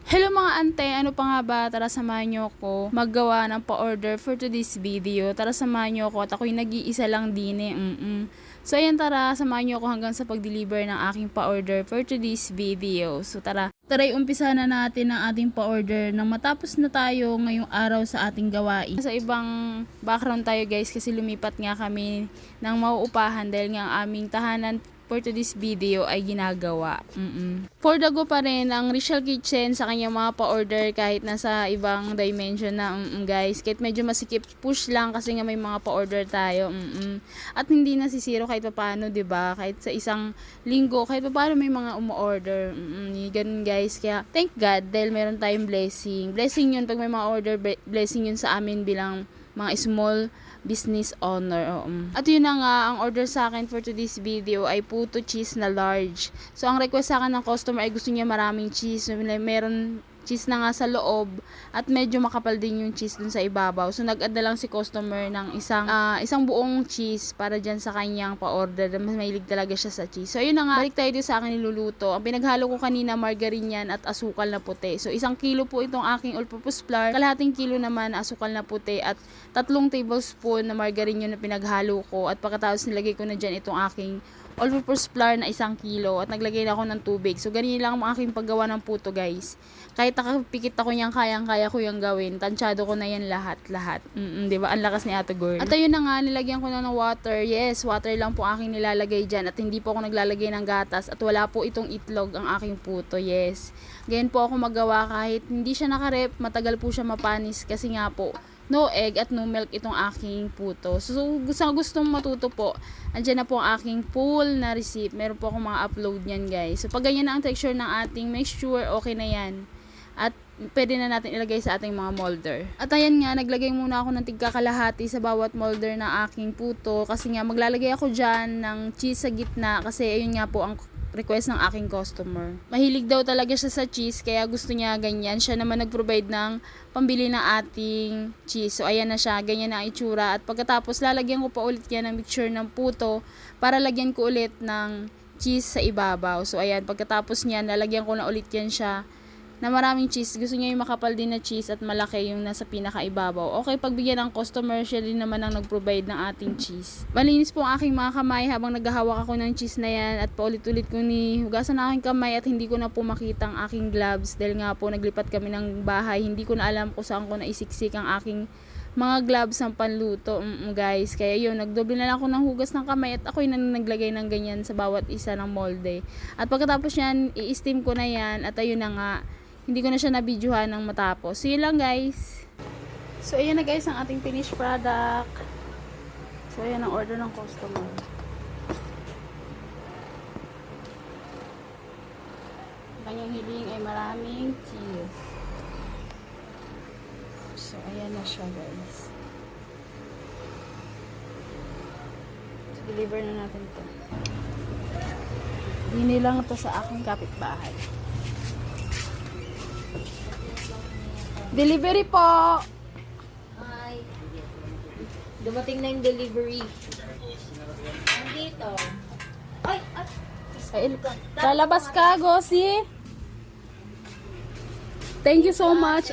Hello mga ante, ano pa nga ba? Tara samahan nyo ako maggawa ng pa-order for today's video. Tara samahan nyo ako at ako'y nag-iisa lang din eh. So ayan, tara samahan nyo ako hanggang sa pag-deliver ng aking pa-order for today's video. So tara, umpisa na natin ang ating pa-order nang matapos na tayo ngayong araw sa ating gawain. Sa ibang background tayo guys kasi lumipat nga kami ng mauupahan dahil nga ang aming tahanan for today's video ay ginagawa. For the go pa rin ang Rachel Kitchen sa kanyang mga pa-order kahit nasa ibang dimension na guys. Kahit medyo masikip push lang kasi nga may mga pa-order tayo. At hindi nasisiro kahit paano, 'di ba? Kahit sa isang linggo kahit paano may mga umu-order. Ganun guys. Kaya thank God dahil meron tayong blessing. Blessing 'yun pag may mga order, blessing 'yun sa amin bilang mga small business owner. At yun na nga, ang order sa akin for today's video ay puto cheese na large. So, ang request sa akin ng customer ay gusto niya maraming cheese. So, meron cheese na nga sa loob at medyo makapal din yung cheese dun sa ibabaw. So, nag-add na lang si customer ng isang buong cheese para dyan sa kanyang pa-order. Mas mahilig talaga siya sa cheese. So, yun na nga, balik tayo dito sa akin niluluto. Ang pinaghalo ko kanina, margarine yan at asukal na puti. So, 1 kilo po itong aking all-purpose flour. Kalahating kilo naman asukal na puti at 3 tablespoon na margarine yun na pinaghalo ko. At pagkatapos nilagay ko na dyan itong aking all-purpose flour na 1 kilo at naglagay na ako ng tubig. So, ganyan lang ang aking paggawa ng puto guys. Kahit nakapikit ako niyang kayang-kaya ko yung gawin. Tansyado ko na yan lahat. Diba? Ang lakas ni Ate Girl. At ayun na nga, nilagyan ko na ng water. Yes, water lang po aking nilalagay dyan. At hindi po ako naglalagay ng gatas. At wala po itong itlog ang aking puto. Yes. Ganyan po ako magawa kahit hindi siya nakarep. Matagal po siya mapanis kasi nga po no egg at no milk itong aking puto. So, gustong matuto po, andyan na po ang aking full na receipt. Meron po akong mga upload niyan guys. So, pag ganyan na ang texture ng ating mixture, okay na yan. At pwede na natin ilagay sa ating mga molder. At ayan nga, naglagay muna ako ng tigkakalahati sa bawat molder ng aking puto. Kasi nga, maglalagay ako dyan ng cheese sa gitna. Kasi ayun nga po ang request ng aking customer. Mahilig daw talaga siya sa cheese, kaya gusto niya ganyan. Siya naman nag-provide ng pambili ng ating cheese. So, ayan na siya. Ganyan na ang itsura. At pagkatapos, lalagyan ko pa ulit yan ng mixture ng puto para lagyan ko ulit ng cheese sa ibabaw. So, ayan. Pagkatapos niyan, lalagyan ko na ulit yan siya na maraming cheese. Gusto niya yung makapal din na cheese at malaki yung nasa pinakaibabaw. Okay, pagbigyan ng customer, siya din naman ang nag-provide ng ating cheese. Malinis po ang aking mga kamay habang naghahawak ako ng cheese na yan at paulit-ulit ko ni hugasan ang aking kamay at hindi ko na po makita ang aking gloves dahil nga po naglipat kami ng bahay. Hindi ko na alam kung saan ko naisiksik ang aking mga gloves ng panluto, guys. Kaya yun, nagdoble na lang ako ng hugas ng kamay at ako'y naglagay ng ganyan sa bawat isa ng molde. At pagkatapos yan, i-steam ko na yan at ayun na nga, hindi ko na siya na-videohan ng matapos. So, yun lang guys. So, ayan na guys ang ating finished product. So, ayan ang order ng customer. Kanyang hiling ay maraming cheese. So, ayan na siya guys. So, deliver na natin ito. Hindi lang ito sa aking kapitbahay. Delivery po! Hi. Dumating na yung delivery. Nandito. Ay! Lalabas ka, Gosi! Thank you so much.